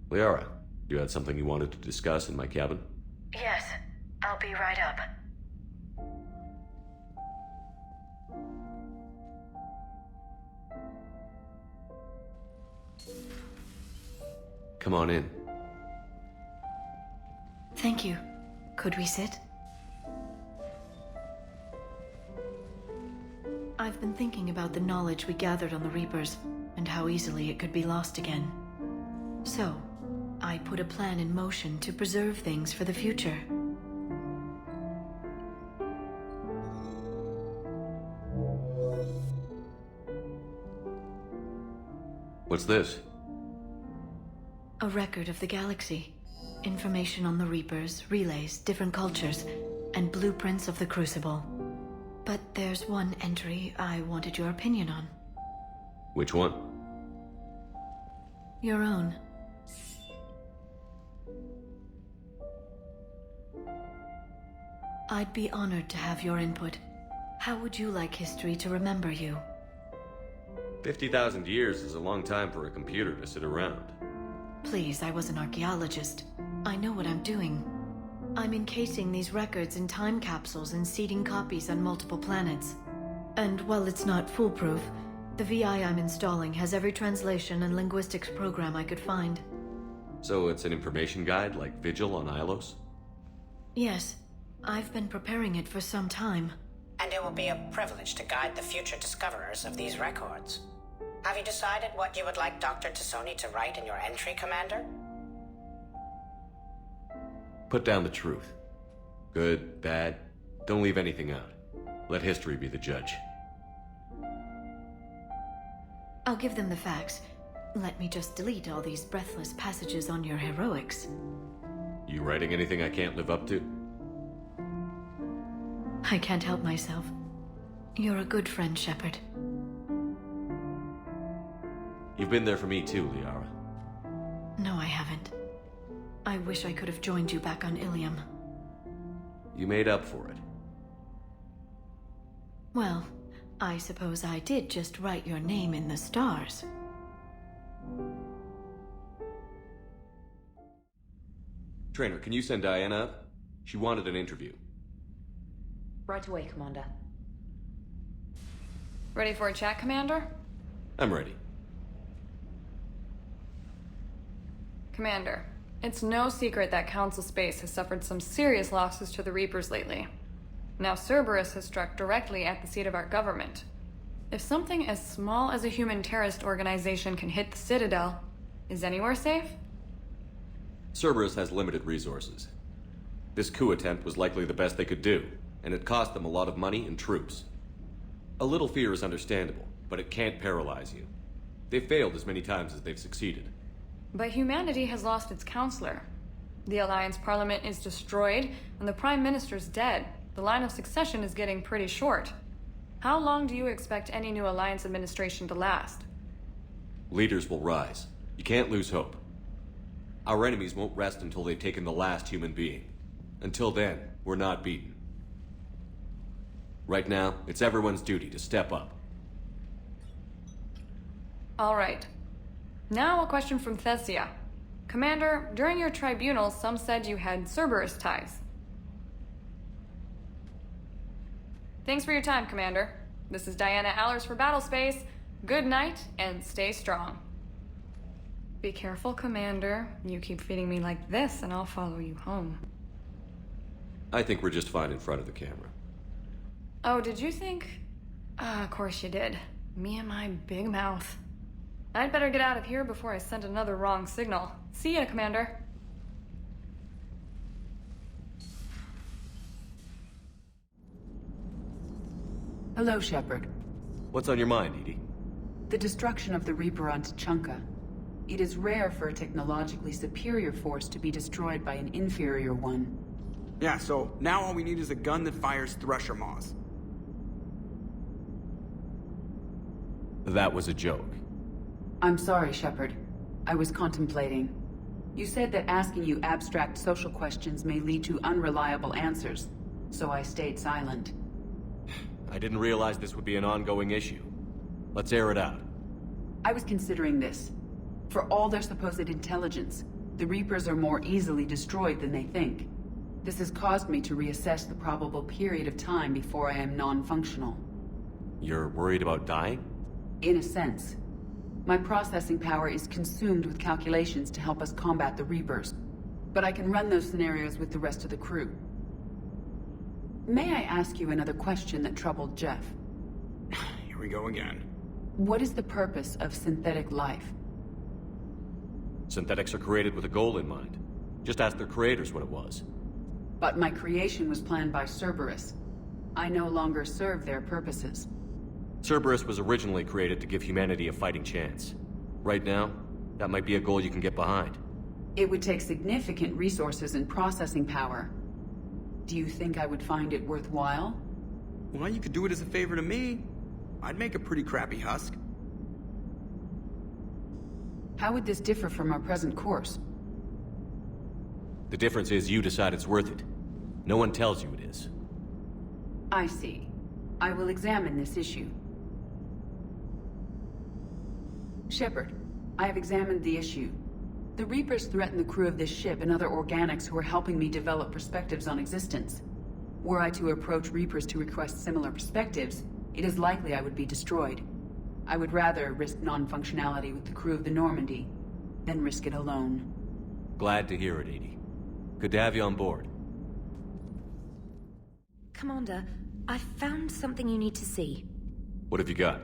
Liara, you had something you wanted to discuss in my cabin? Yes, I'll be right up. Come on in. Thank you. Could we sit? I've been thinking about the knowledge we gathered on the Reapers, and how easily it could be lost again. So, I put a plan in motion to preserve things for the future. What's this? A record of the galaxy. Information on the Reapers, relays, different cultures, and blueprints of the Crucible. But there's one entry I wanted your opinion on. Which one? Your own. I'd be honored to have your input. How would you like history to remember you? 50,000 years is a long time for a computer to sit around. Please, I was an archaeologist. I know what I'm doing. I'm encasing these records in time capsules and seeding copies on multiple planets. And while it's not foolproof, the VI I'm installing has every translation and linguistics program I could find. So it's an information guide like Vigil on Ilos? Yes, I've been preparing it for some time. And it will be a privilege to guide the future discoverers of these records. Have you decided what you would like Dr. Tassoni to write in your entry, Commander? Put down the truth. Good, bad, don't leave anything out. Let history be the judge. I'll give them the facts. Let me just delete all these breathless passages on your heroics. You writing anything I can't live up to? I can't help myself. You're a good friend, Shepard. You've been there for me too, Liara. No, I haven't. I wish I could have joined you back on Ilium. You made up for it. Well, I suppose I did just write your name in the stars. Trainer, can you send Diana up? She wanted an interview. Right away, Commander. Ready for a chat, Commander? I'm ready. Commander, it's no secret that Council Space has suffered some serious losses to the Reapers lately. Now Cerberus has struck directly at the seat of our government. If something as small as a human terrorist organization can hit the Citadel, is anywhere safe? Cerberus has limited resources. This coup attempt was likely the best they could do, and it cost them a lot of money and troops. A little fear is understandable, but it can't paralyze you. They've failed as many times as they've succeeded. But humanity has lost its counselor. The Alliance Parliament is destroyed, and the Prime Minister's dead. The line of succession is getting pretty short. How long do you expect any new Alliance administration to last? Leaders will rise. You can't lose hope. Our enemies won't rest until they've taken the last human being. Until then, we're not beaten. Right now, it's everyone's duty to step up. All right. Now a question from Thessia. Commander, during your tribunal, some said you had Cerberus ties. Thanks for your time, Commander. This is Diana Allers for Battlespace. Good night, and stay strong. Be careful, Commander. You keep feeding me like this, and I'll follow you home. I think we're just fine in front of the camera. Oh, did you think? Of course you did. Me and my big mouth. I'd better get out of here before I send another wrong signal. See ya, Commander. Hello, Shepard. What's on your mind, Edie? The destruction of the Reaper on Tuchanka. It is rare for a technologically superior force to be destroyed by an inferior one. Yeah, so now all we need is a gun that fires Thresher Maws. That was a joke. I'm sorry, Shepard. I was contemplating. You said that asking you abstract social questions may lead to unreliable answers, so I stayed silent. I didn't realize this would be an ongoing issue. Let's air it out. I was considering this. For all their supposed intelligence, The Reapers are more easily destroyed than they think. This has caused me to reassess the probable period of time before I am non-functional. You're worried about dying? In a sense. My processing power is consumed with calculations to help us combat the Reapers. But I can run those scenarios with the rest of the crew. May I ask you another question that troubled Jeff? Here we go again. What is the purpose of synthetic life? Synthetics are created with a goal in mind. Just ask their creators what it was. But my creation was planned by Cerberus. I no longer serve their purposes. Cerberus was originally created to give humanity a fighting chance. Right now, that might be a goal you can get behind. It would take significant resources and processing power. Do you think I would find it worthwhile? Well, you could do it as a favor to me. I'd make a pretty crappy husk. How would this differ from our present course? The difference is you decide it's worth it. No one tells you it is. I see. I will examine this issue. Shepard, I have examined the issue. The Reapers threaten the crew of this ship and other organics who are helping me develop perspectives on existence. Were I to approach Reapers to request similar perspectives, it is likely I would be destroyed. I would rather risk non-functionality with the crew of the Normandy than risk it alone. Glad to hear it, Edie. Good to have you on board. Commander, I found something you need to see. What have you got?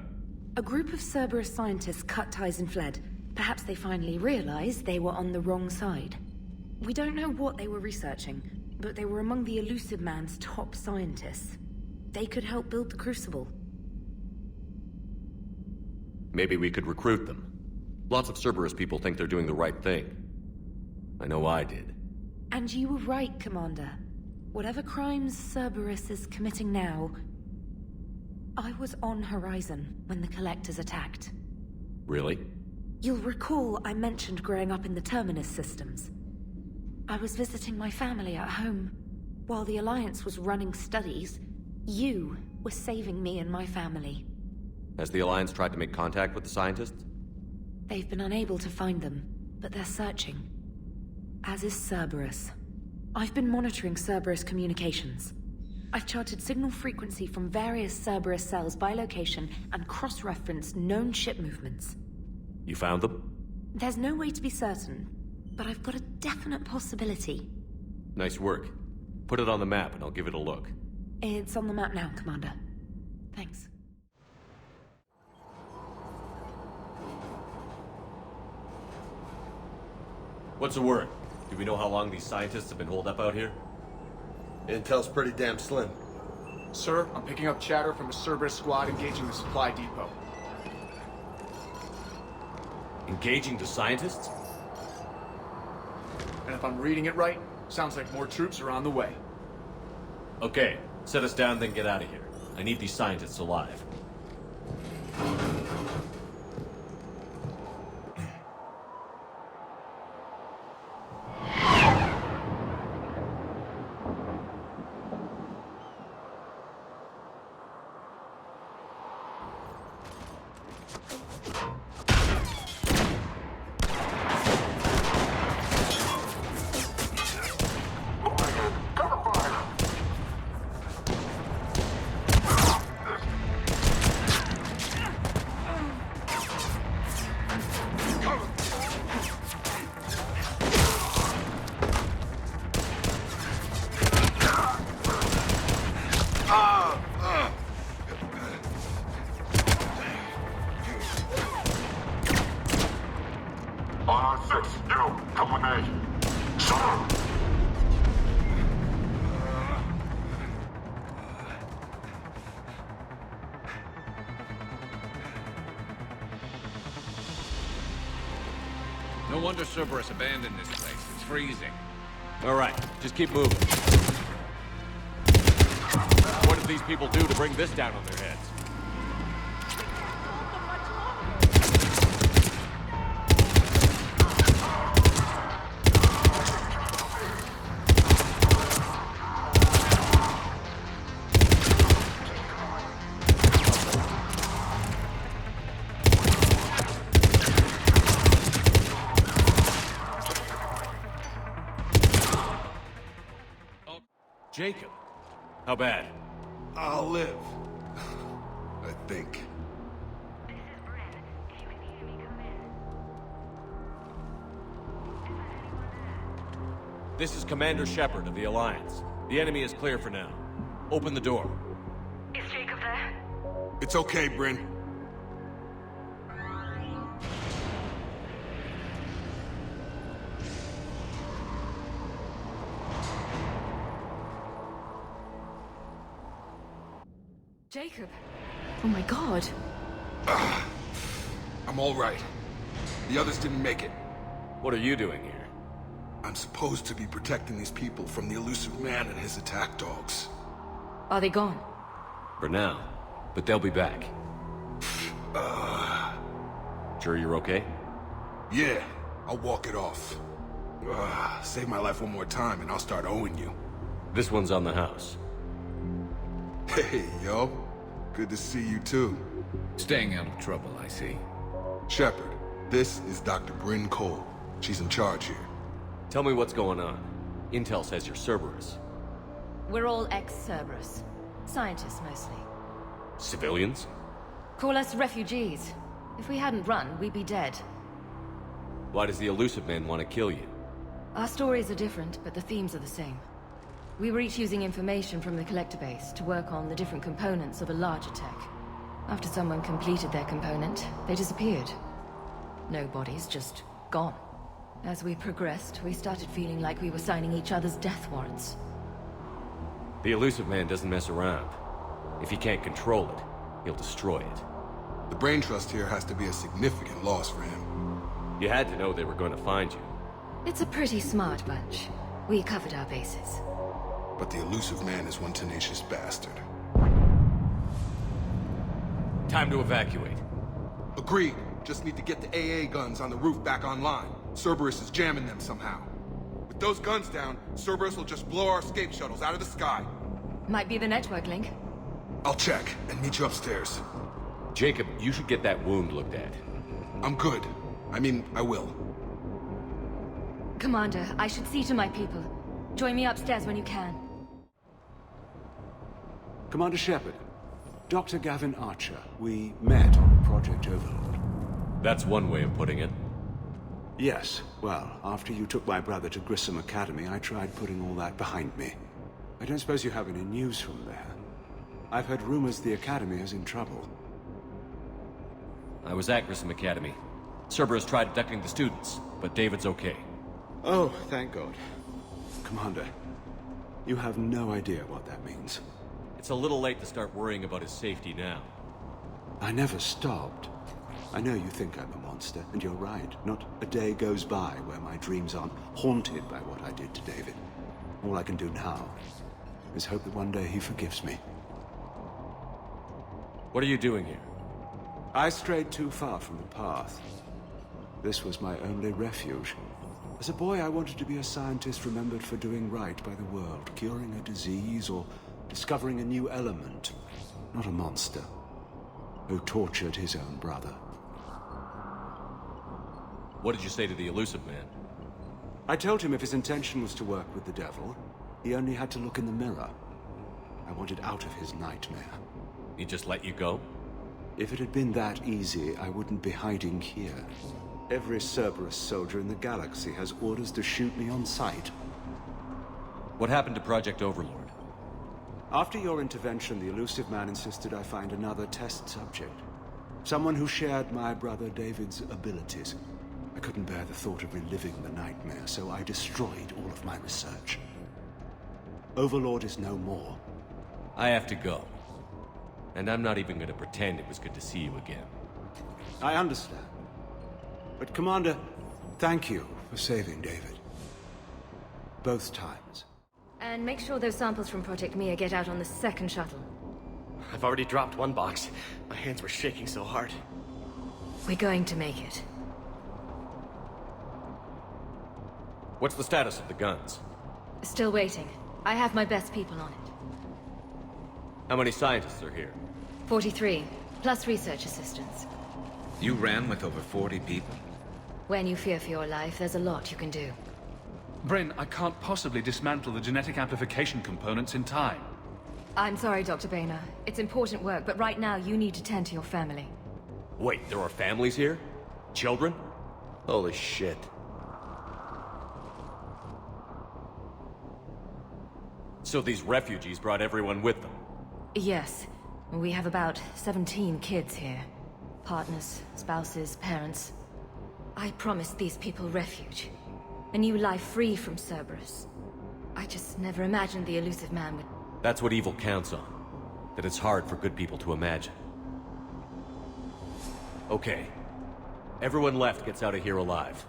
A group of Cerberus scientists cut ties and fled. Perhaps they finally realized they were on the wrong side. We don't know what they were researching, but they were among the Elusive Man's top scientists. They could help build the Crucible. Maybe we could recruit them. Lots of Cerberus people think they're doing the right thing. I know I did. And you were right, Commander. Whatever crimes Cerberus is committing now, I was on Horizon when the Collectors attacked. Really? You'll recall I mentioned growing up in the Terminus systems. I was visiting my family at home. While the Alliance was running studies, you were saving me and my family. Has the Alliance tried to make contact with the scientists? They've been unable to find them, but they're searching. As is Cerberus. I've been monitoring Cerberus communications. I've charted signal frequency from various Cerberus cells by location and cross-referenced known ship movements. You found them? There's no way to be certain, but I've got a definite possibility. Nice work. Put it on the map and I'll give it a look. It's on the map now, Commander. Thanks. What's the word? Do we know how long these scientists have been holed up out here? Intel's pretty damn slim. Sir, I'm picking up chatter from a Cerberus squad engaging the supply depot. Engaging the scientists? And if I'm reading it right, sounds like more troops are on the way. Okay, set us down, then get out of here. I need these scientists alive. No wonder Cerberus abandoned this place. It's freezing. All right, just keep moving. What did these people do to bring this down on their heads? Jacob. How bad? I'll live. I think. This is Commander Shepard of the Alliance. The enemy is clear for now. Open the door. Is Jacob there? It's okay, Bryn. Jacob. Oh my god. I'm all right. The others didn't make it. What are you doing here? I'm supposed to be protecting these people from the elusive man and his attack dogs. Are they gone? For now. But they'll be back. Sure you're okay? Yeah, I'll walk it off. Save my life one more time and I'll start owing you. This one's on the house. Hey, yo. Good to see you too. Staying out of trouble, I see. Shepard, this is Dr. Bryn Cole. She's in charge here. Tell me what's going on. Intel says you're Cerberus. We're all ex-Cerberus. Scientists, mostly. Civilians? Call us refugees. If we hadn't run, we'd be dead. Why does the elusive man want to kill you? Our stories are different, but the themes are the same. We were each using information from the collector base to work on the different components of a larger tech. After someone completed their component, they disappeared. No bodies, just gone. As we progressed, we started feeling like we were signing each other's death warrants. The elusive man doesn't mess around. If he can't control it, he'll destroy it. The brain trust here has to be a significant loss for him. You had to know they were going to find you. It's a pretty smart bunch. We covered our bases. But the elusive man is one tenacious bastard. Time to evacuate. Agreed. Just need to get the AA guns on the roof back online. Cerberus is jamming them somehow. With those guns down, Cerberus will just blow our escape shuttles out of the sky. Might be the network link. I'll check and meet you upstairs. Jacob, you should get that wound looked at. I'm good. I mean, I will. Commander, I should see to my people. Join me upstairs when you can. Commander Shepard, Dr. Gavin Archer. We met on Project Overlord. That's one way of putting it. Yes. Well, after you took my brother to Grissom Academy, I tried putting all that behind me. I don't suppose you have any news from there. I've heard rumors the Academy is in trouble. I was at Grissom Academy. Cerberus tried abducting the students, but David's okay. Oh, thank God. Commander, you have no idea what that means. It's a little late to start worrying about his safety now. I never stopped. I know you think I'm a monster, and you're right. Not a day goes by where my dreams aren't haunted by what I did to David. All I can do now is hope that one day he forgives me. What are you doing here? I strayed too far from the path. This was my only refuge. As a boy, I wanted to be a scientist remembered for doing right by the world, curing a disease or discovering a new element. Not a monster who tortured his own brother. What did you say to the elusive man? I told him if his intention was to work with the devil, he only had to look in the mirror. I wanted out of his nightmare. He just let you go? If it had been that easy, I wouldn't be hiding here. Every Cerberus soldier in the galaxy has orders to shoot me on sight. What happened to Project Overlord? After your intervention, the elusive man insisted I find another test subject. Someone who shared my brother David's abilities. I couldn't bear the thought of reliving the nightmare, so I destroyed all of my research. Overlord is no more. I have to go. And I'm not even going to pretend it was good to see you again. I understand. But Commander, thank you for saving David. Both times. And make sure those samples from Project Mia get out on the second shuttle. I've already dropped one box. My hands were shaking so hard. We're going to make it. What's the status of the guns? Still waiting. I have my best people on it. How many scientists are here? 43, plus research assistants. You ran with over 40 people? When you fear for your life, there's a lot you can do. Bryn, I can't possibly dismantle the genetic amplification components in time. I'm sorry, Dr. Boehner. It's important work, but right now you need to tend to your family. Wait, there are families here? Children? Holy shit. So these refugees brought everyone with them? Yes. We have about 17 kids here. Partners, spouses, parents. I promised these people refuge. A new life free from Cerberus. I just never imagined the elusive man would... That's what evil counts on. That it's hard for good people to imagine. Okay. Everyone left gets out of here alive.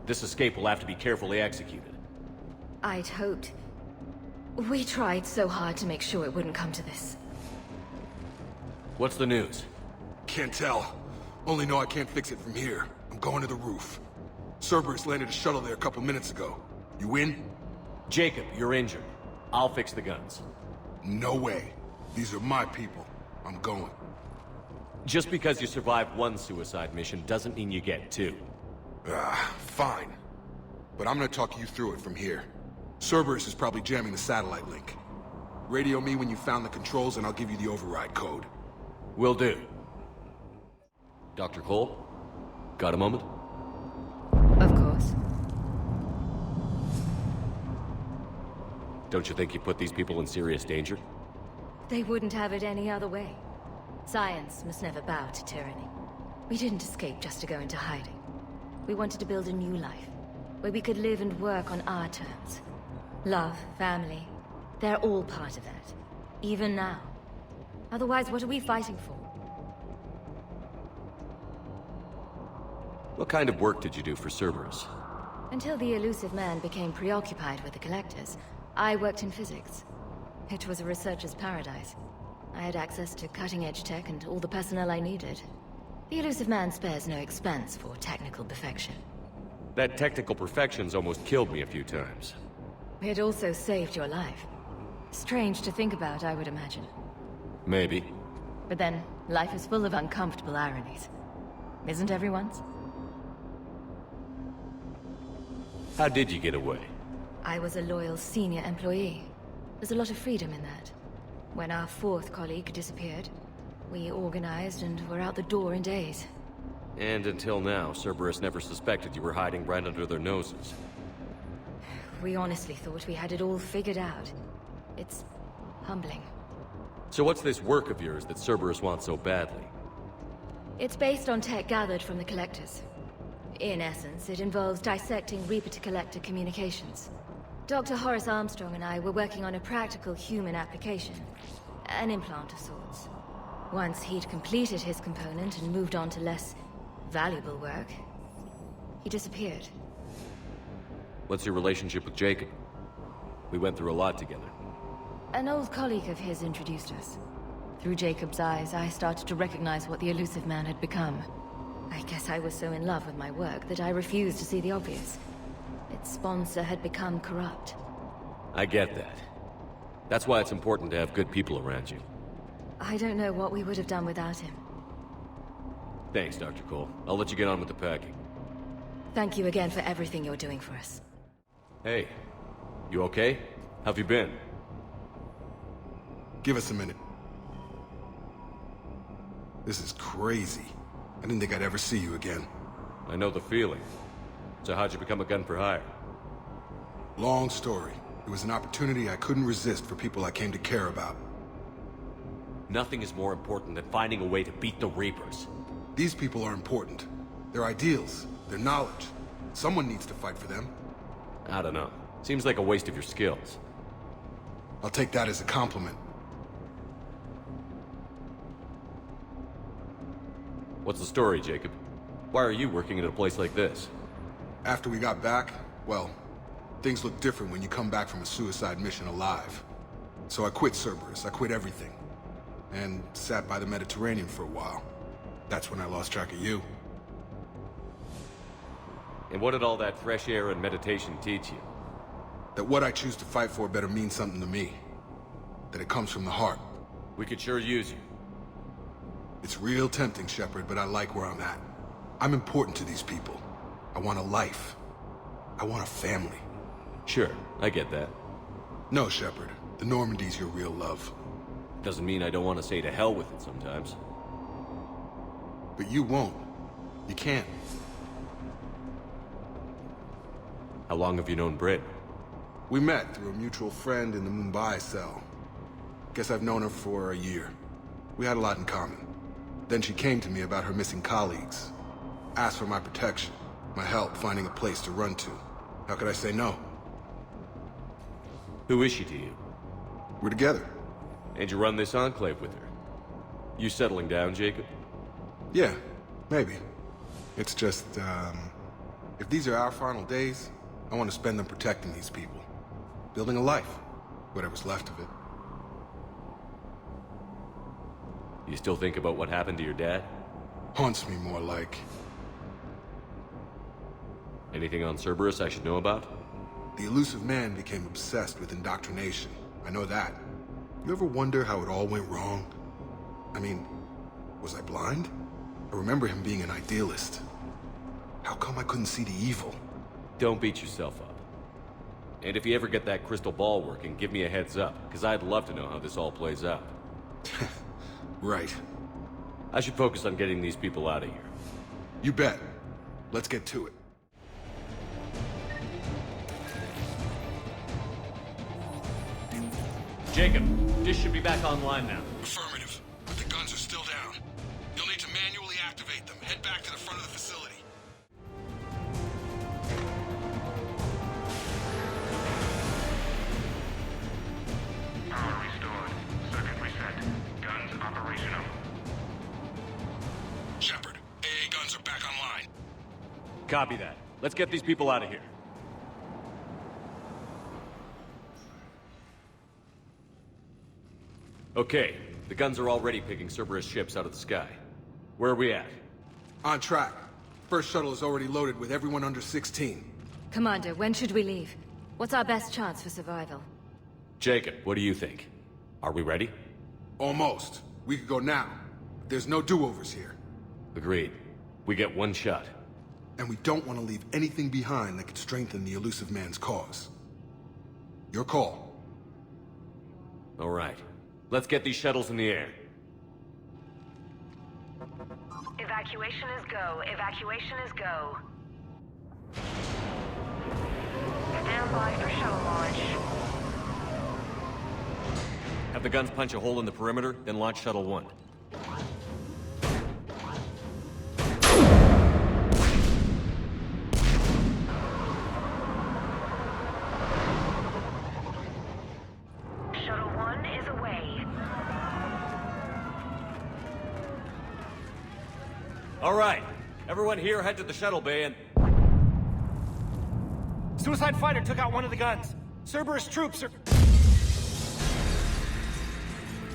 This escape will have to be carefully executed. I'd hoped. We tried so hard to make sure it wouldn't come to this. What's the news? Can't tell. Only know I can't fix it from here. I'm going to the roof. Cerberus landed a shuttle there a couple minutes ago. You in? Jacob, you're injured. I'll fix the guns. No way. These are my people. I'm going. Just because you survived one suicide mission doesn't mean you get two. Fine. But I'm gonna talk you through it from here. Cerberus is probably jamming the satellite link. Radio me when you found the controls and I'll give you the override code. Will do. Dr. Cole? Got a moment? Of course. Don't you think you put these people in serious danger? They wouldn't have it any other way. Science must never bow to tyranny. We didn't escape just to go into hiding. We wanted to build a new life, where we could live and work on our terms. Love, family, they're all part of that. Even now. Otherwise, what are we fighting for? What kind of work did you do for Cerberus? Until the elusive man became preoccupied with the collectors, I worked in physics. It was a researcher's paradise. I had access to cutting-edge tech and all the personnel I needed. The elusive man spares no expense for technical perfection. That technical perfection's almost killed me a few times. It also saved your life. Strange to think about, I would imagine. Maybe. But then, life is full of uncomfortable ironies. Isn't everyone's? How did you get away? I was a loyal senior employee. There's a lot of freedom in that. When our fourth colleague disappeared, we organized and were out the door in days. And until now, Cerberus never suspected you were hiding right under their noses. We honestly thought we had it all figured out. It's humbling. So what's this work of yours that Cerberus wants so badly? It's based on tech gathered from the Collectors. In essence, it involves dissecting Reaper-to-Collector communications. Dr. Horace Armstrong and I were working on a practical human application. An implant of sorts. Once he'd completed his component and moved on to less valuable work, he disappeared. What's your relationship with Jacob? We went through a lot together. An old colleague of his introduced us. Through Jacob's eyes, I started to recognize what the elusive man had become. I guess I was so in love with my work that I refused to see the obvious. Its sponsor had become corrupt. I get that. That's why it's important to have good people around you. I don't know what we would have done without him. Thanks, Dr. Cole. I'll let you get on with the packing. Thank you again for everything you're doing for us. Hey, you okay? How've you been? Give us a minute. This is crazy. I didn't think I'd ever see you again. I know the feeling. So how'd you become a gun for hire? Long story. It was an opportunity I couldn't resist for people I came to care about. Nothing is more important than finding a way to beat the Reapers. These people are important. Their ideals, their knowledge. Someone needs to fight for them. I don't know. Seems like a waste of your skills. I'll take that as a compliment. What's the story, Jacob? Why are you working at a place like this? After we got back, well, things look different when you come back from a suicide mission alive. So I quit Cerberus, I quit everything. And sat by the Mediterranean for a while. That's when I lost track of you. And what did all that fresh air and meditation teach you? That what I choose to fight for better mean something to me. That it comes from the heart. We could sure use you. It's real tempting, Shepard, but I like where I'm at. I'm important to these people. I want a life. I want a family. Sure, I get that. No, Shepard. The Normandy's your real love. Doesn't mean I don't want to say to hell with it sometimes. But you won't. You can't. How long have you known Britt? We met through a mutual friend in the Mumbai cell. Guess I've known her for a year. We had a lot in common. Then she came to me about her missing colleagues. Asked for my protection, my help finding a place to run to. How could I say no? Who is she to you? We're together. And you run this enclave with her? You settling down, Jacob? Yeah, maybe. It's just, if these are our final days, I want to spend them protecting these people. Building a life. Whatever's left of it. You still think about what happened to your dad? Haunts me more like. Anything on Cerberus I should know about? The elusive man became obsessed with indoctrination. I know that. You ever wonder how it all went wrong? I mean, was I blind? I remember him being an idealist. How come I couldn't see the evil? Don't beat yourself up. And if you ever get that crystal ball working, give me a heads up, because I'd love to know how this all plays out. Right. I should focus on getting these people out of here. You bet. Let's get to it. Jacob, dish should be back online now. Affirmative. But the guns are still down. You'll need to manually activate them. Head back to the front of the facility. Power restored. Circuit reset. Guns operational. Shepard, AA guns are back online. Copy that. Let's get these people out of here. Okay, the guns are already picking Cerberus ships out of the sky. Where are we at? On track. First shuttle is already loaded with everyone under 16. Commander, when should we leave? What's our best chance for survival? Jacob, what do you think? Are we ready? Almost. We could go now. But there's no do-overs here. Agreed. We get one shot. And we don't want to leave anything behind that could strengthen the elusive man's cause. Your call. All right. Let's get these shuttles in the air. Evacuation is go. Evacuation is go. Stand by for shuttle launch. Have the guns punch a hole in the perimeter, then launch Shuttle 1. Shuttle 1 is away. All right. Everyone here head to the shuttle bay and... Suicide fighter took out one of the guns. Cerberus troops are...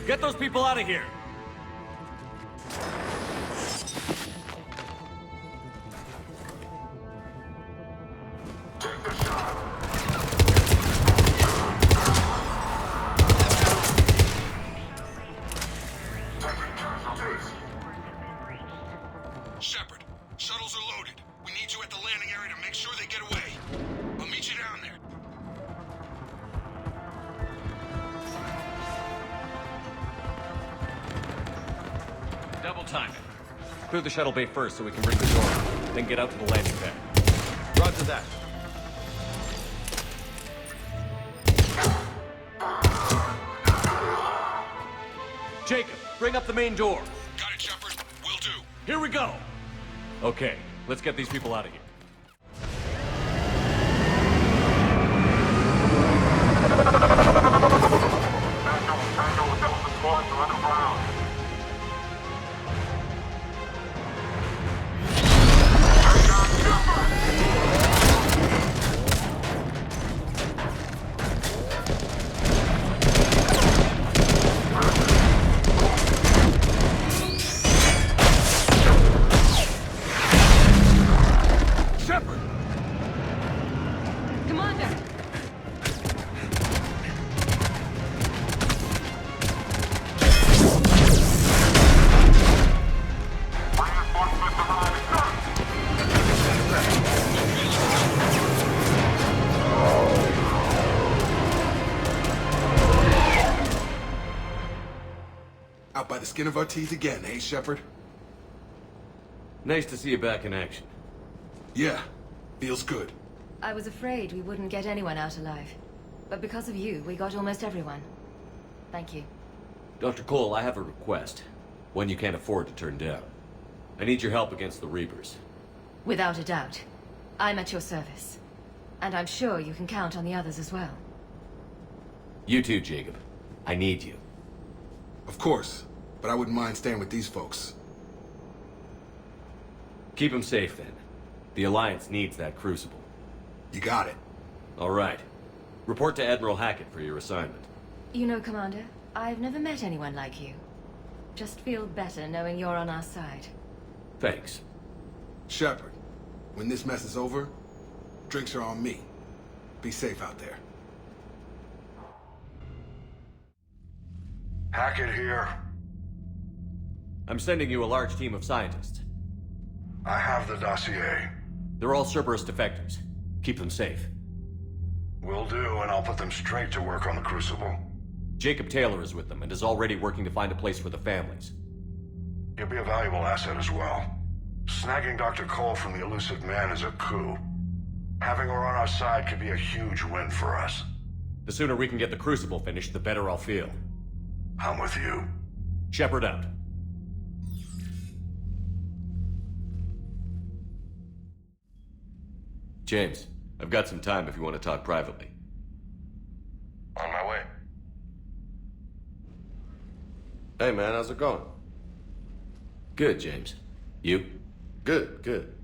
Get those people out of here! Shepard, shuttles are loaded. We need you at the landing area to make sure they get away. I'll meet you down there. Double time it. Clear the shuttle bay first so we can bring the door up, then get out to the landing pad. Roger that. Jacob, bring up the main door. Got it, Shepard. Will do. Here we go! Okay, let's get these people out of here. the skin of our teeth again, eh, Shepard? Nice to see you back in action. Yeah, feels good. I was afraid we wouldn't get anyone out alive. But because of you, we got almost everyone. Thank you. Dr. Cole, I have a request. One you can't afford to turn down. I need your help against the Reapers. Without a doubt. I'm at your service. And I'm sure you can count on the others as well. You too, Jacob. I need you. Of course, but I wouldn't mind staying with these folks. Keep them safe, then. The Alliance needs that crucible. You got it. All right. Report to Admiral Hackett for your assignment. You know, Commander, I've never met anyone like you. Just feel better knowing you're on our side. Thanks. Shepard, when this mess is over, drinks are on me. Be safe out there. Hackett here. I'm sending you a large team of scientists. I have the dossier. They're all Cerberus defectors. Keep them safe. Will do, and I'll put them straight to work on the Crucible. Jacob Taylor is with them and is already working to find a place for the families. He'll be a valuable asset as well. Snagging Dr. Cole from the elusive man is a coup. Having her on our side could be a huge win for us. The sooner we can get the Crucible finished, the better I'll feel. I'm with you. Shepard out. James, I've got some time if you want to talk privately. On my way. Hey man, how's it going? Good, James. You? Good, good.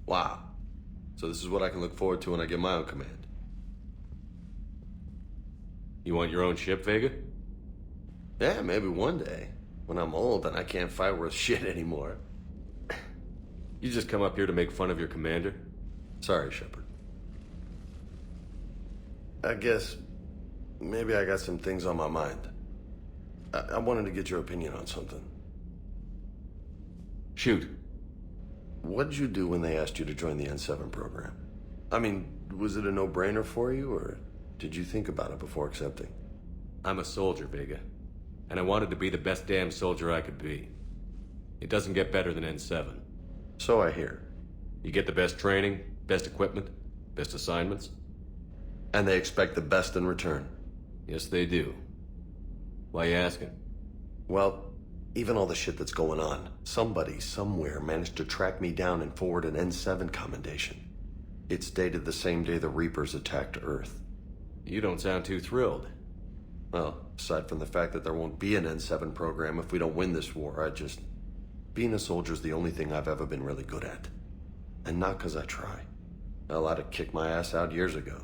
Wow. So this is what I can look forward to when I get my own command. You want your own ship, Vega? Yeah, maybe one day. When I'm old and I can't fight worth shit anymore. You just come up here to make fun of your commander? Sorry, Shepard. I guess maybe I got some things on my mind. I wanted to get your opinion on something. Shoot. What did you do when they asked you to join the N7 program? I mean, was it a no-brainer for you, or did you think about it before accepting? I'm a soldier, Vega. And I wanted to be the best damn soldier I could be. It doesn't get better than N7. So I hear. You get the best training, best equipment, best assignments. And they expect the best in return. Yes, they do. Why you asking? Well, even all the shit that's going on, somebody somewhere managed to track me down and forward an N7 commendation. It's dated the same day the Reapers attacked Earth. You don't sound too thrilled. Well, aside from the fact that there won't be an N7 program if we don't win this war, being a soldier's the only thing I've ever been really good at. And not because I try. Hell, I'd have kicked my ass out years ago.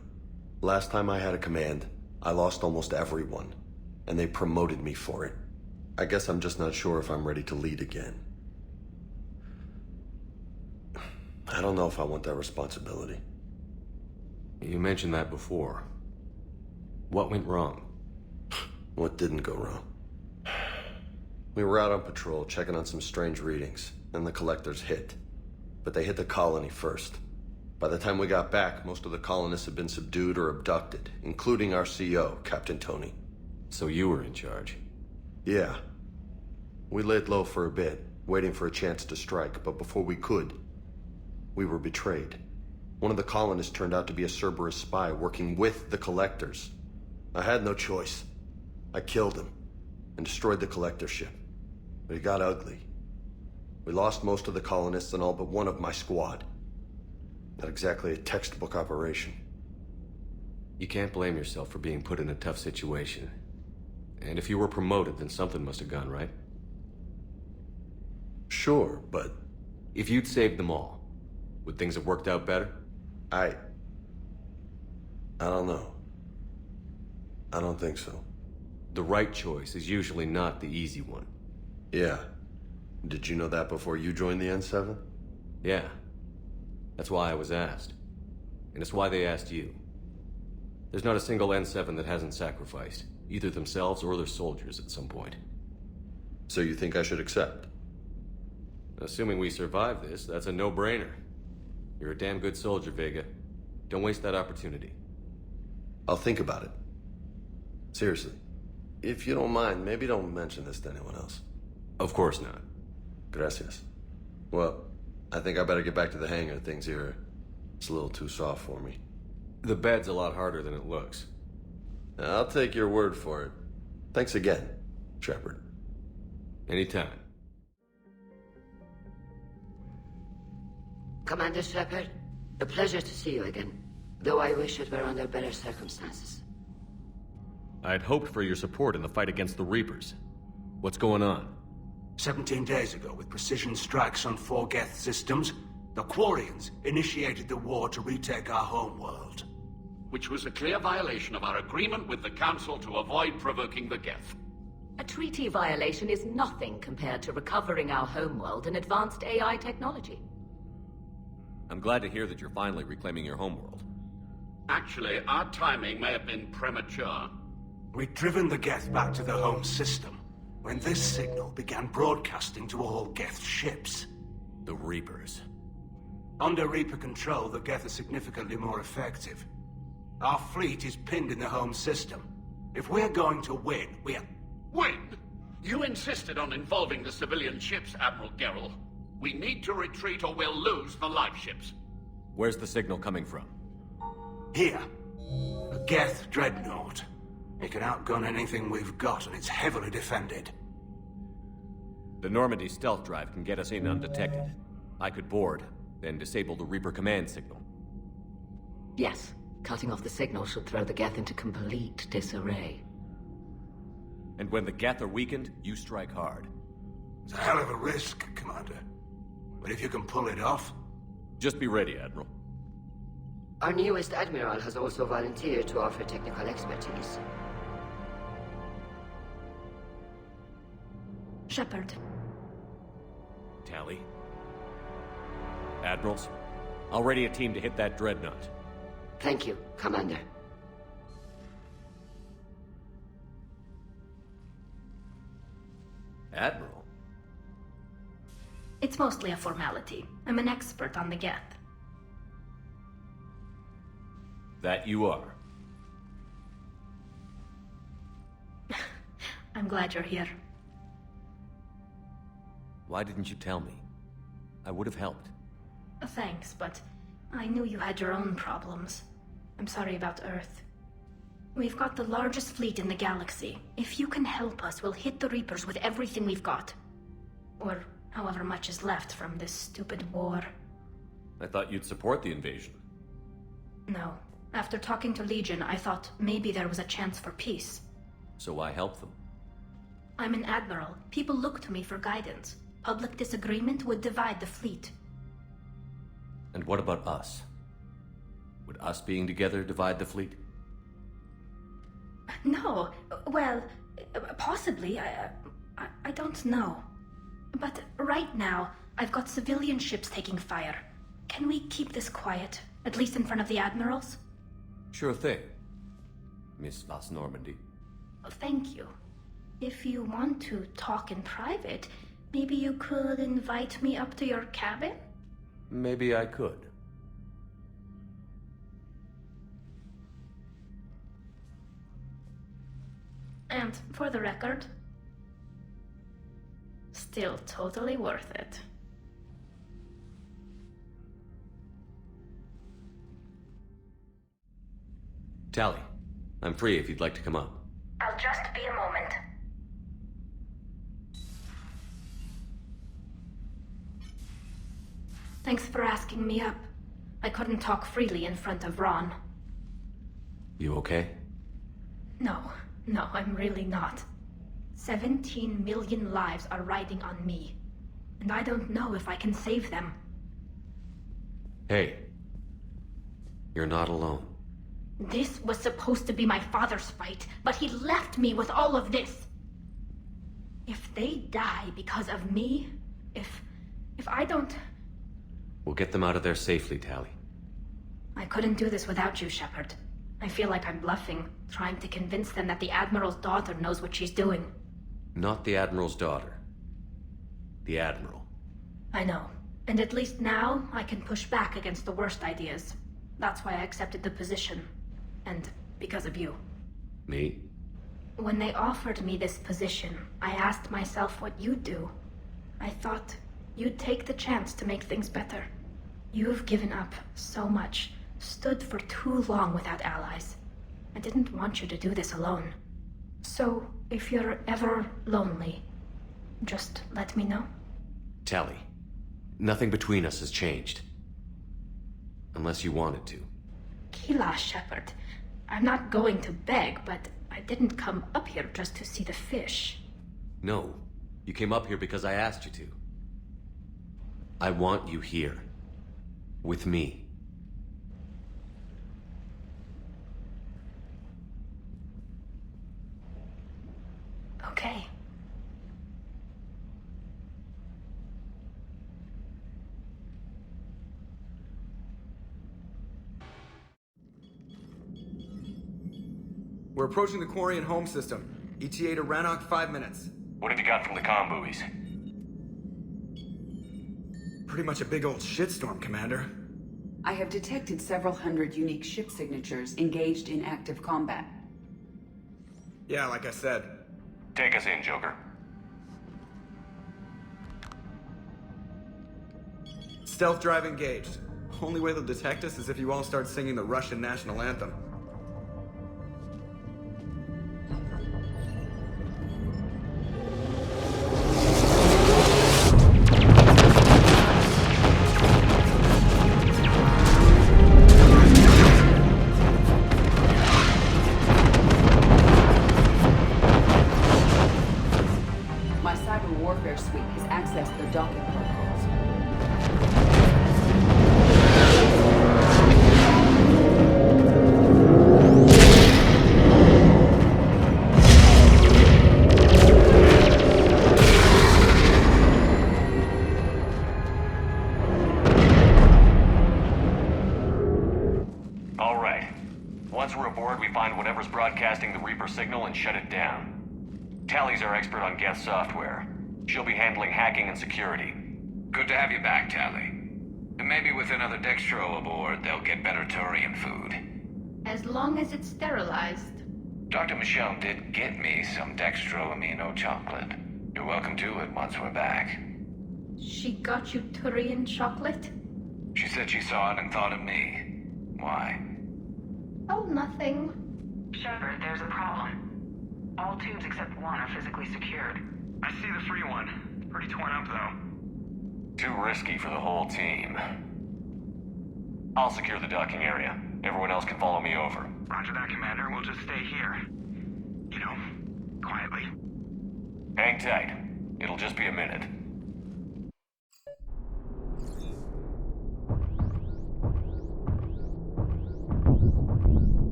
Last time I had a command, I lost almost everyone. And they promoted me for it. I guess I'm just not sure if I'm ready to lead again. I don't know if I want that responsibility. You mentioned that before. What went wrong? What didn't go wrong? We were out on patrol, checking on some strange readings, and the collectors hit. But they hit the colony first. By the time we got back, most of the colonists had been subdued or abducted, including our CO, Captain Tony. So you were in charge? Yeah. We laid low for a bit, waiting for a chance to strike, but before we could, we were betrayed. One of the colonists turned out to be a Cerberus spy working with the collectors. I had no choice. I killed him and destroyed the collector ship. But it got ugly. We lost most of the colonists and all but one of my squad. Not exactly a textbook operation. You can't blame yourself for being put in a tough situation. And if you were promoted, then something must have gone right. Sure, but if you'd saved them all, would things have worked out better? I don't know. I don't think so. The right choice is usually not the easy one. Yeah. Did you know that before you joined the N7? Yeah. That's why I was asked. And it's why they asked you. There's not a single N7 that hasn't sacrificed, either themselves or their soldiers at some point. So you think I should accept? Assuming we survive this, that's a no-brainer. You're a damn good soldier, Vega. Don't waste that opportunity. I'll think about it. Seriously, if you don't mind, maybe don't mention this to anyone else. Of course not. Gracias. Well, I think I better get back to the hangar. Things here, it's a little too soft for me. The bed's a lot harder than it looks. I'll take your word for it. Thanks again, Shepard. Anytime. Commander Shepard, a pleasure to see you again, though I wish it were under better circumstances. I'd hoped for your support in the fight against the Reapers. What's going on? 17 days ago, with precision strikes on 4 Geth systems, the Quarians initiated the war to retake our homeworld. Which was a clear violation of our agreement with the Council to avoid provoking the Geth. A treaty violation is nothing compared to recovering our homeworld and advanced AI technology. I'm glad to hear that you're finally reclaiming your homeworld. Actually, our timing may have been premature. We'd driven the Geth back to the home system when this signal began broadcasting to all Geth ships. The Reapers. Under Reaper control, the Geth are significantly more effective. Our fleet is pinned in the home system. If we're going to win, Win? You insisted on involving the civilian ships, Admiral Gerrel. We need to retreat or we'll lose the live ships. Where's the signal coming from? Here. A Geth dreadnought. It can outgun anything we've got, and it's heavily defended. The Normandy stealth drive can get us in undetected. I could board, then disable the Reaper command signal. Yes, cutting off the signal should throw the Geth into complete disarray. And when the Geth are weakened, you strike hard. It's a hell of a risk, Commander. But if you can pull it off... Just be ready, Admiral. Our newest Admiral has also volunteered to offer technical expertise. Shepard. Tally. Admirals, I'll ready a team to hit that dreadnought. Thank you, Commander. Admiral? It's mostly a formality. I'm an expert on the Geth. That you are. I'm glad you're here. Why didn't you tell me? I would have helped. Thanks, but I knew you had your own problems. I'm sorry about Earth. We've got the largest fleet in the galaxy. If you can help us, we'll hit the Reapers with everything we've got. Or however much is left from this stupid war. I thought you'd support the invasion. No. After talking to Legion, I thought maybe there was a chance for peace. So I helped them. I'm an admiral. People look to me for guidance. Public disagreement would divide the fleet. And what about us? Would us being together divide the fleet? No. Well, possibly. I don't know. But right now, I've got civilian ships taking fire. Can we keep this quiet? At least in front of the admirals? Sure thing, Miss Vas Normandy. Thank you. If you want to talk in private, maybe you could invite me up to your cabin? Maybe I could. And for the record, still totally worth it. Tally, I'm free if you'd like to come up. I'll just be a moment. Thanks for asking me up. I couldn't talk freely in front of Ron. You okay? No, I'm really not. 17 million lives are riding on me, and I don't know if I can save them. Hey, you're not alone. This was supposed to be my father's fight, but he left me with all of this. If they die because of me, if I don't... We'll get them out of there safely, Tally. I couldn't do this without you, Shepard. I feel like I'm bluffing, trying to convince them that the Admiral's daughter knows what she's doing. Not the Admiral's daughter. The Admiral. I know. And at least now, I can push back against the worst ideas. That's why I accepted the position. And because of you. Me? When they offered me this position, I asked myself what you'd do. I thought you'd take the chance to make things better. You've given up so much, stood for too long without allies. I didn't want you to do this alone. So, if you're ever lonely, just let me know. Tally, nothing between us has changed. Unless you wanted to. Kila, Shepard. I'm not going to beg, but I didn't come up here just to see the fish. No, you came up here because I asked you to. I want you here. With me. Okay. We're approaching the Quarian home system. ETA to Rannoch, 5 minutes. What have you got from the comm buoys? Pretty much a big old shitstorm, Commander. I have detected several hundred unique ship signatures engaged in active combat. Yeah, like I said. Take us in, Joker. Stealth drive engaged. Only way they'll detect us is if you all start singing the Russian national anthem. My cyber warfare suite has accessed their docking protocols. All right. Once we're aboard, we find whatever's broadcasting the Reaper signal and shut it down. Tally's our expert on Geth software. She'll be handling hacking and security. Good to have you back, Tally. And maybe with another Dextro aboard, they'll get better Turian food. As long as it's sterilized. Dr. Michelle did get me some Dextro amino chocolate. You're welcome to it once we're back. She got you Turian chocolate? She said she saw it and thought of me. Why? Oh, nothing. Shepard, there's a problem. All tubes except one are physically secured. I see the free one. Pretty torn up, though. Too risky for the whole team. I'll secure the docking area. Everyone else can follow me over. Roger that, Commander. We'll just stay here. You know, quietly. Hang tight. It'll just be a minute.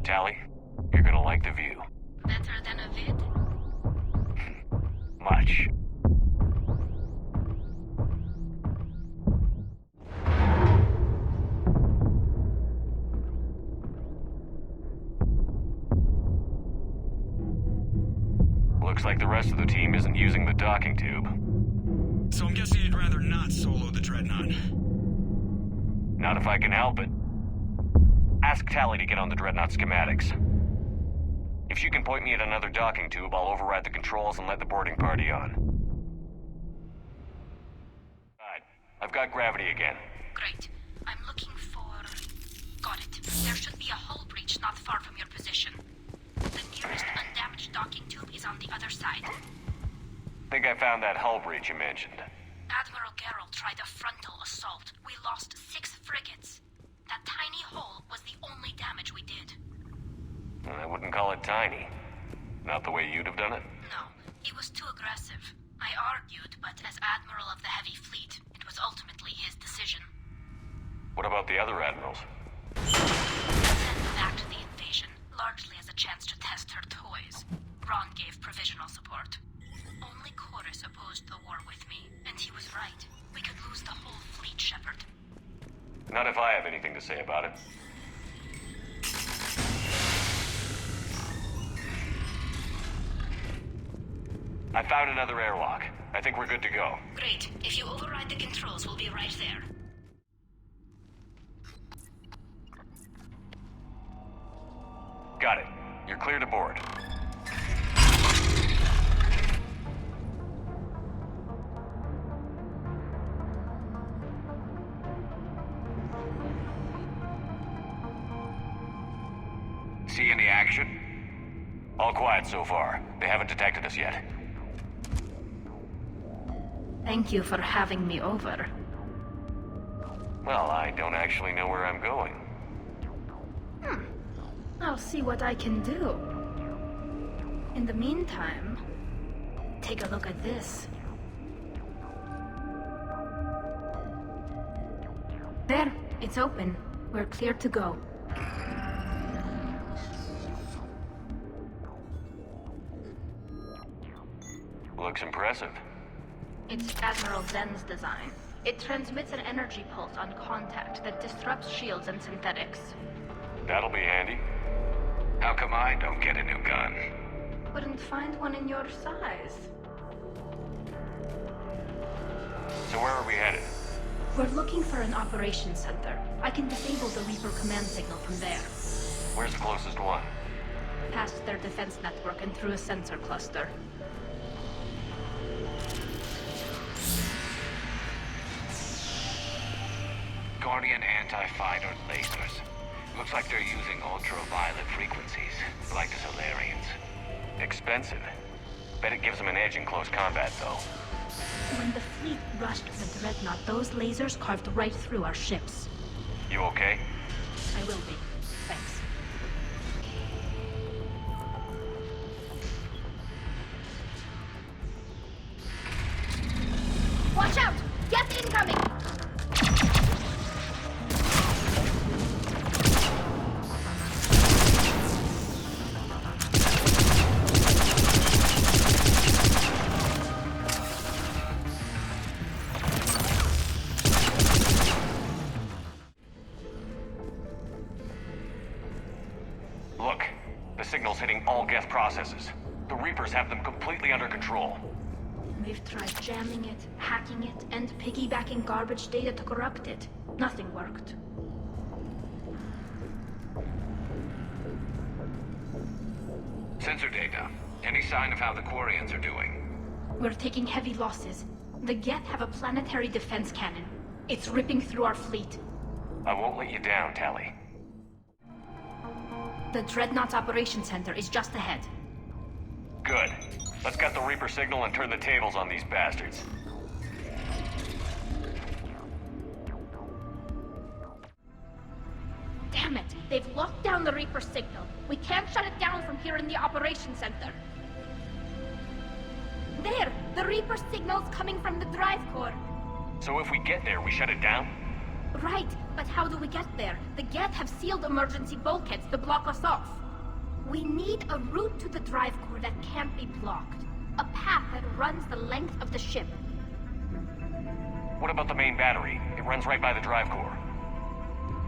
Tally, you're gonna like the view. Better than a vid? Much. Looks like the rest of the team isn't using the docking tube. So I'm guessing you'd rather not solo the Dreadnought. Not if I can help it. Ask Tally to get on the Dreadnought schematics. If she can point me at another docking tube, I'll override the controls and let the boarding party on. Right. I've got gravity again. Great. I'm looking for... Got it. There should be a hull breach not far from your position. The nearest undamaged docking tube is on the other side. Think I found that hull breach you mentioned. Admiral Geralt tried a frontal assault. We lost 6 frigates. That tiny hole was the only damage we did. I wouldn't call it tiny. Not the way you'd have done it? No, he was too aggressive. I argued, but as Admiral of the Heavy Fleet, it was ultimately his decision. What about the other admirals? Then backed the invasion, largely as a chance to test her toys. Ron gave provisional support. Only Chorus opposed the war with me, and he was right. We could lose the whole fleet, Shepard. Not if I have anything to say about it. I found another airlock. I think we're good to go. Great. If you override the controls, we'll be right there. Got it. You're clear to board. See any action? All quiet so far. They haven't detected us yet. Thank you for having me over. Well, I don't actually know where I'm going. I'll see what I can do. In the meantime, take a look at this. There, it's open. We're clear to go. Looks impressive. It's Admiral Zen's design. It transmits an energy pulse on contact that disrupts shields and synthetics. That'll be handy. How come I don't get a new gun? Couldn't find one in your size. So where are we headed? We're looking for an operations center. I can disable the Reaper command signal from there. Where's the closest one? Past their defense network and through a sensor cluster. Guardian anti-fighter lasers. Looks like they're using ultraviolet frequencies, like the Solarians. Expensive. Bet it gives them an edge in close combat, though. When the fleet rushed the Dreadnought, those lasers carved right through our ships. You okay? I will be. Thanks. Watch out! Gas incoming! Look, the signal's hitting all Geth processes. The Reapers have them completely under control. We've tried jamming it, hacking it, and piggybacking garbage data to corrupt it. Nothing worked. Sensor data. Any sign of how the Quarians are doing? We're taking heavy losses. The Geth have a planetary defense cannon. It's ripping through our fleet. I won't let you down, Tally. The Dreadnought's operations center is just ahead. Good. Let's get the Reaper signal and turn the tables on these bastards. Damn it! They've locked down the Reaper signal. We can't shut it down from here in the operations center. There! The Reaper signal's coming from the drive core. So if we get there, we shut it down? Right, but how do we get there? The Geth have sealed emergency bulkheads to block us off. We need a route to the drive core that can't be blocked. A path that runs the length of the ship. What about the main battery? It runs right by the drive core.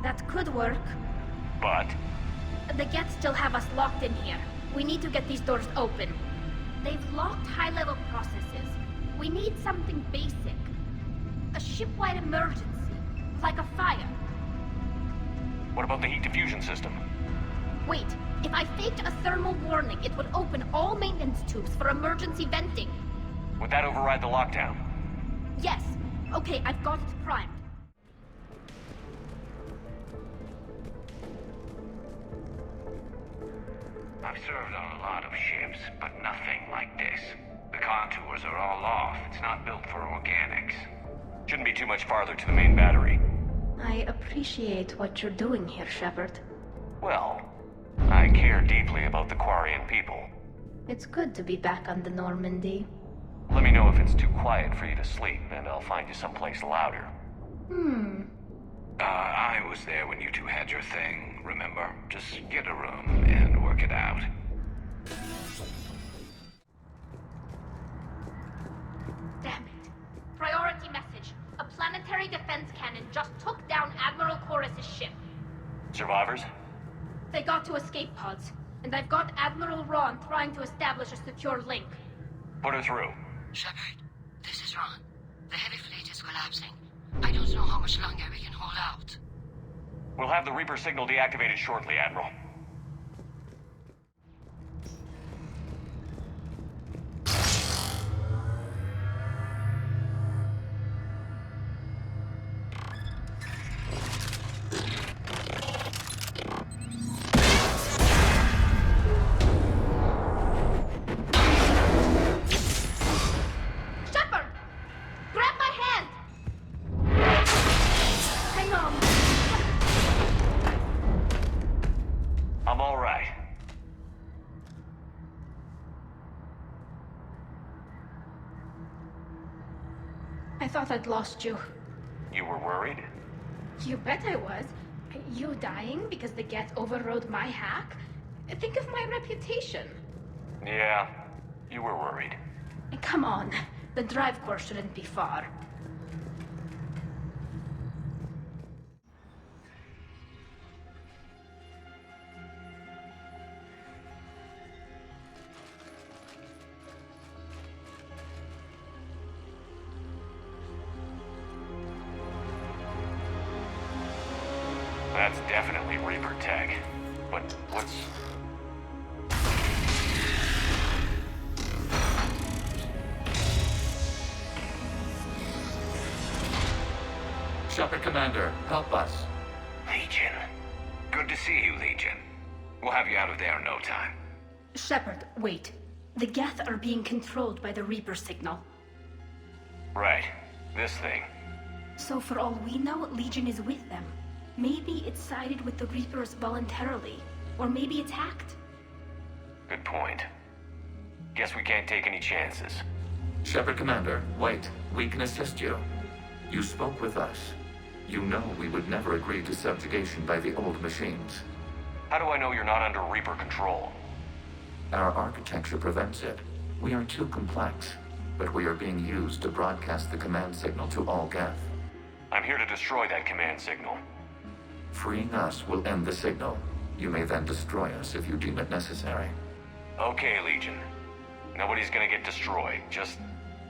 That could work. But? The Geth still have us locked in here. We need to get these doors open. They've locked high-level processes. We need something basic. A ship-wide emergency. Like a fire. What about the heat diffusion system? Wait, if I faked a thermal warning, it would open all maintenance tubes for emergency venting. Would that override the lockdown? Yes. Okay, I've got it primed. I've served on a lot of ships, but nothing like this. The contours are all off. It's not built for organics. Shouldn't be too much farther to the main battery. I appreciate what you're doing here, Shepard. Well, I care deeply about the Quarian people. It's good to be back on the Normandy. Let me know if it's too quiet for you to sleep, and I'll find you someplace louder. I was there when you two had your thing, remember? Just get a room and work it out. Damn it. Priority message. A planetary defense cannon just took down Admiral Chorus's ship. Survivors? They got to escape pods, and I've got Admiral Ron trying to establish a secure link. Put her through. Shepard, this is Ron. The heavy fleet is collapsing. I don't know how much longer we can hold out. We'll have the Reaper signal deactivated shortly, Admiral. I'm all right. I thought I'd lost you. You were worried? You bet I was. You dying because the Geth overrode my hack? Think of my reputation. Yeah, you were worried. Come on, the drive core shouldn't be far. That's definitely Reaper tech. But what's... Shepard Commander, help us. Legion. Good to see you, Legion. We'll have you out of there in no time. Shepard, wait. The Geth are being controlled by the Reaper signal. Right. This thing. So for all we know, Legion is with them. Maybe it sided with the Reapers voluntarily. Or maybe it's hacked. Good point. Guess we can't take any chances. Shepard Commander, wait. We can assist you. You spoke with us. You know we would never agree to subjugation by the old machines. How do I know you're not under Reaper control? Our architecture prevents it. We are too complex, but we are being used to broadcast the command signal to all Geth. I'm here to destroy that command signal. Freeing us will end the signal. You may then destroy us if you deem it necessary. Okay, Legion. Nobody's gonna get destroyed. Just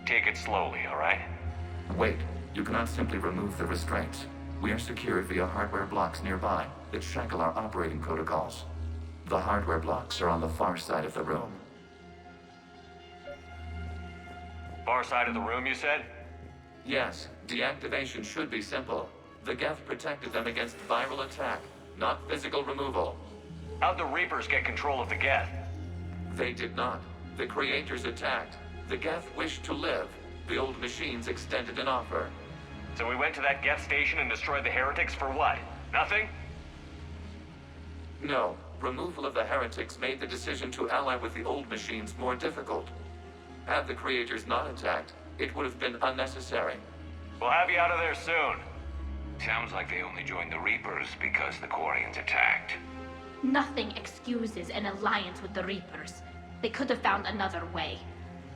take it slowly, alright? Wait, you cannot simply remove the restraints. We are secured via hardware blocks nearby that shackle our operating protocols. The hardware blocks are on the far side of the room. Far side of the room, you said? Yes, deactivation should be simple. The Geth protected them against viral attack, not physical removal. How'd the Reapers get control of the Geth? They did not. The Creators attacked. The Geth wished to live. The old machines extended an offer. So we went to that Geth station and destroyed the heretics for what? Nothing? No. Removal of the heretics made the decision to ally with the old machines more difficult. Had the Creators not attacked, it would have been unnecessary. We'll have you out of there soon. Sounds like they only joined the Reapers because the Quarians attacked. Nothing excuses an alliance with the Reapers. They could have found another way.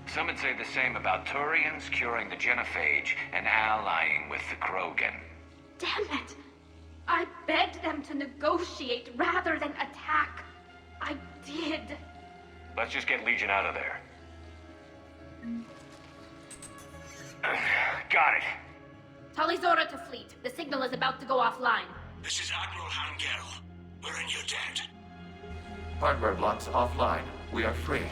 Some would say the same about Turians curing the genophage and allying with the Krogan. Damn it! I begged them to negotiate rather than attack. I did. Let's just get Legion out of there. Got it. Talizora to fleet. The signal is about to go offline. This is Admiral Hangel. We're in your debt. Hardware blocks offline. We are free.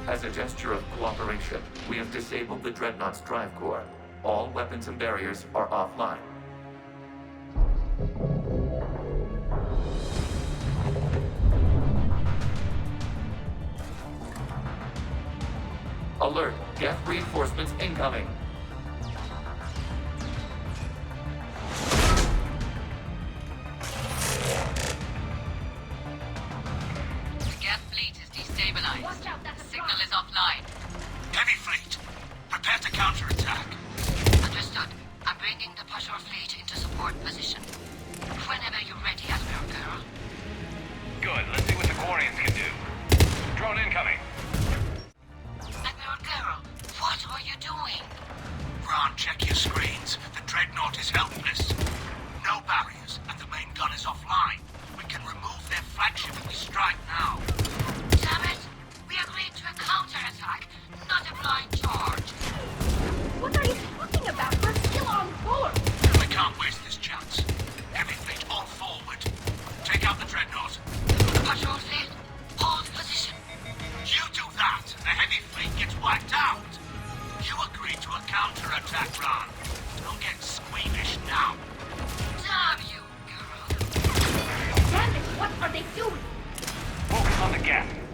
As a gesture of cooperation, we have disabled the Dreadnought's drive core. All weapons and barriers are offline. Alert! Geth reinforcements incoming! Watch out, that's a signal is offline. Heavy fleet, prepare to counterattack. Understood. I'm bringing the Pashur fleet into support position. Whenever you're ready, Admiral Girl.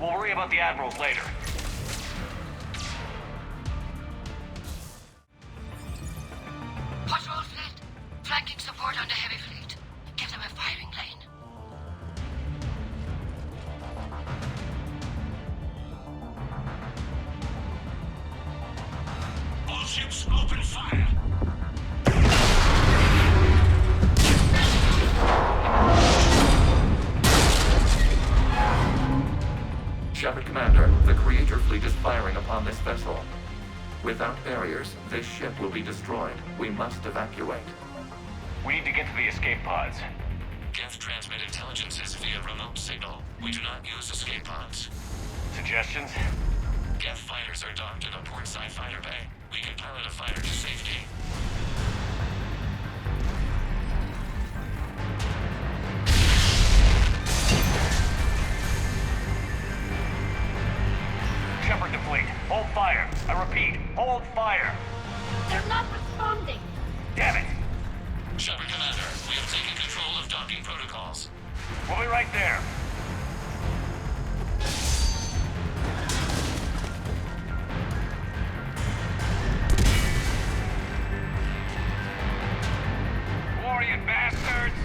We'll worry about the admirals later. Patrol fleet, flanking support on the heavy fleet. Give them a firing lane. All ships open fire. Shepard Commander, the Creator fleet is firing upon this vessel. Without barriers, this ship will be destroyed. We must evacuate. We need to get to the escape pods. Geth transmit intelligences via remote signal. We do not use escape pods. Suggestions? Geth fighters are docked in a portside fighter bay. We can pilot a fighter to safety. Shepard to fleet. Hold fire. I repeat, hold fire. They're not responding. Damn it. Shepard Commander, we have taken control of docking protocols. We'll be right there. Glorious bastards!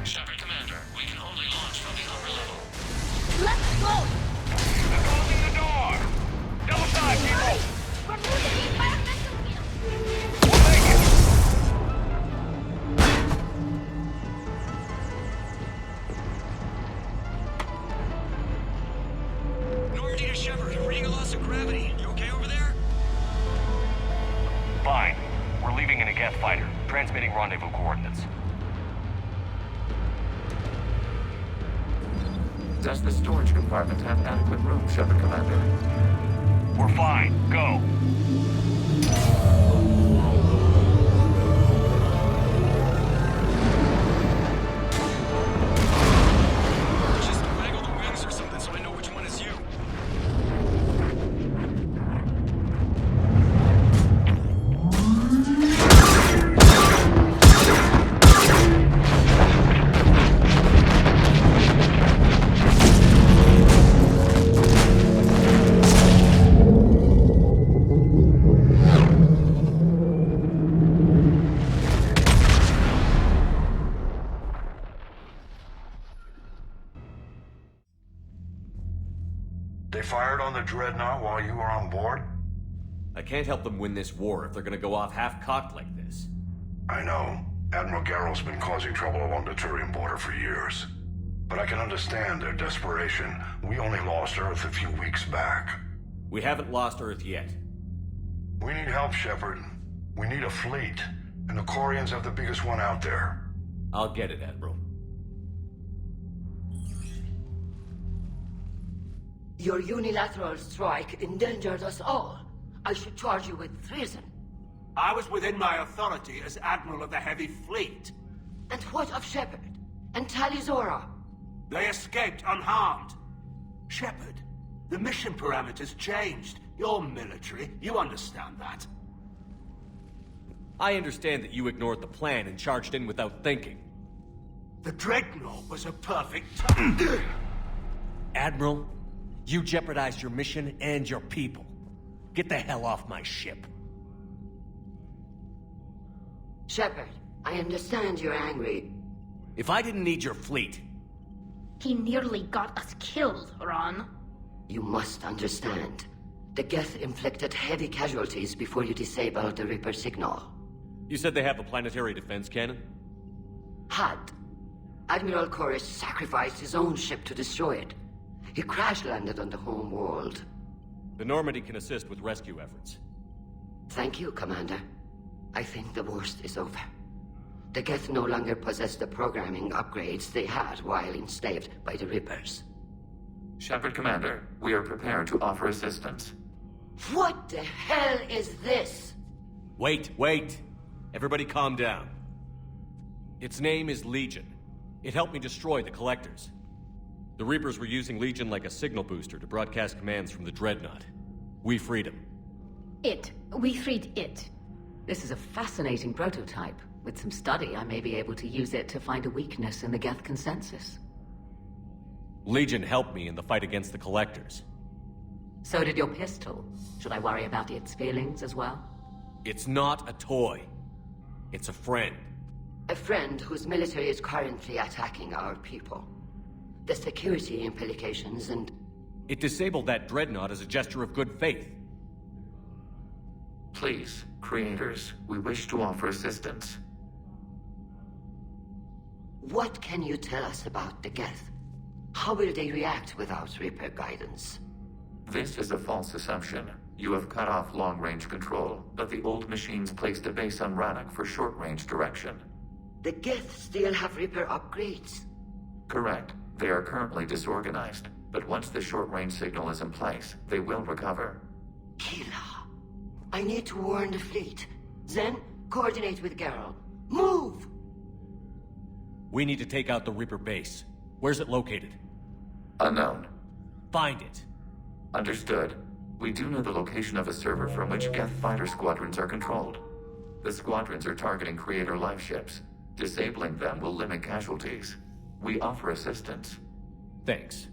Shepard Commander, we can only launch from the upper level. Let's go! They're closing the door! Double time, people! Remove the environmental field! We'll make it! Normandy to Shepard, reading a loss of gravity. You okay over there? Fine. We're leaving in a Geth fighter, transmitting rendezvous coordinates. Does the storage compartment have adequate room, Shepard Commander? We're fine. Go. Just waggle the wings or something so I know which one is you. They fired on the Dreadnought while you were on board? I can't help them win this war if they're gonna go off half-cocked like this. I know. Admiral Garrow's been causing trouble along the Turian border for years. But I can understand their desperation. We only lost Earth a few weeks back. We haven't lost Earth yet. We need help, Shepard. We need a fleet. And the Corians have the biggest one out there. I'll get it, Admiral. Your unilateral strike endangered us all. I should charge you with treason. I was within my authority as Admiral of the Heavy Fleet. And what of Shepard? And Talizora? They escaped unharmed. Shepard, the mission parameters changed. You're military. You understand that. I understand that you ignored the plan and charged in without thinking. The Dreadnought was a perfect Admiral, you jeopardized your mission and your people. Get the hell off my ship. Shepard, I understand you're angry. If I didn't need your fleet... He nearly got us killed, Ron. You must understand. The Geth inflicted heavy casualties before you disabled the Reaper signal. You said they have a planetary defense cannon? Had. Admiral Koris sacrificed his own ship to destroy it. He crash-landed on the home world. The Normandy can assist with rescue efforts. Thank you, Commander. I think the worst is over. The Geth no longer possess the programming upgrades they had while enslaved by the Reapers. Shepard Commander, we are prepared to offer assistance. What the hell is this? Wait. Everybody calm down. Its name is Legion. It helped me destroy the Collectors. The Reapers were using Legion like a signal booster to broadcast commands from the Dreadnought. We freed him. We freed it. This is a fascinating prototype. With some study, I may be able to use it to find a weakness in the Geth consensus. Legion helped me in the fight against the Collectors. So did your pistol. Should I worry about its feelings as well? It's not a toy. It's a friend. A friend whose military is currently attacking our people. The security implications and... It disabled that dreadnought as a gesture of good faith. Please, creators, we wish to offer assistance. What can you tell us about the Geth? How will they react without Reaper guidance? This is a false assumption. You have cut off long-range control, but the old machines placed a base on Rannoch for short-range direction. The Geth still have Reaper upgrades? Correct. They are currently disorganized, but once the short-range signal is in place, they will recover. Kila, I need to warn the fleet. Then, coordinate with Geralt. Move! We need to take out the Reaper base. Where's it located? Unknown. Find it. Understood. We do know the location of a server from which Geth fighter squadrons are controlled. The squadrons are targeting Creator life ships. Disabling them will limit casualties. We offer assistance. Thanks.